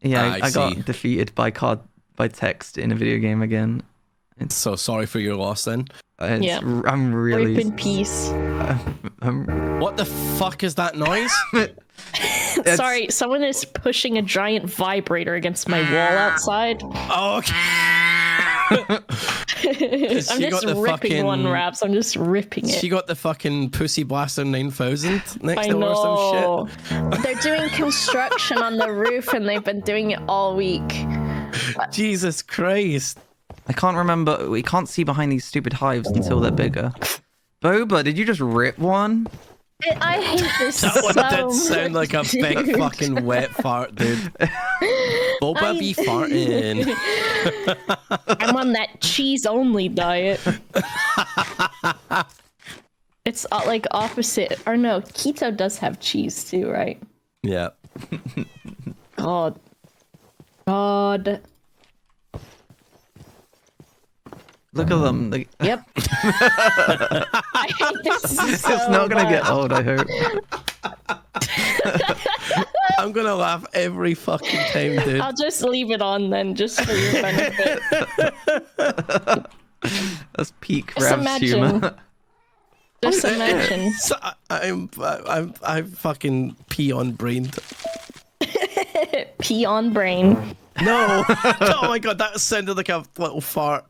Yeah, I see. got defeated by text in a video game again. So sorry for your loss then. Yeah. I'm really. Rip in peace. What the fuck is that noise? Sorry, someone is pushing a giant vibrator against my wall outside. Oh, okay. I'm just ripping one, Raps. I'm just ripping it. She got the fucking Pussy Blaster 9000 next I door or know. some shit. They're doing construction on the roof and they've been doing it all week. Jesus Christ. I can't remember. We can't see behind these stupid hives until they're bigger. Boba, did you just rip one? I hate this That so one did sound like a big dude. fucking wet fart, dude. Boba be farting. I'm on that cheese only diet. It's like opposite. Or no, keto does have cheese too, right? Yeah. God. Look at them. Yep. I hate this so It's not gonna get old, I hope. I'm gonna laugh every fucking time, dude. I'll just leave it on then, just for your benefit. That's peak Just Rav's imagine. humor. Just imagine. So I'm fucking peon brained. Pee on brain. No. Oh my god, that sounded like a little fart.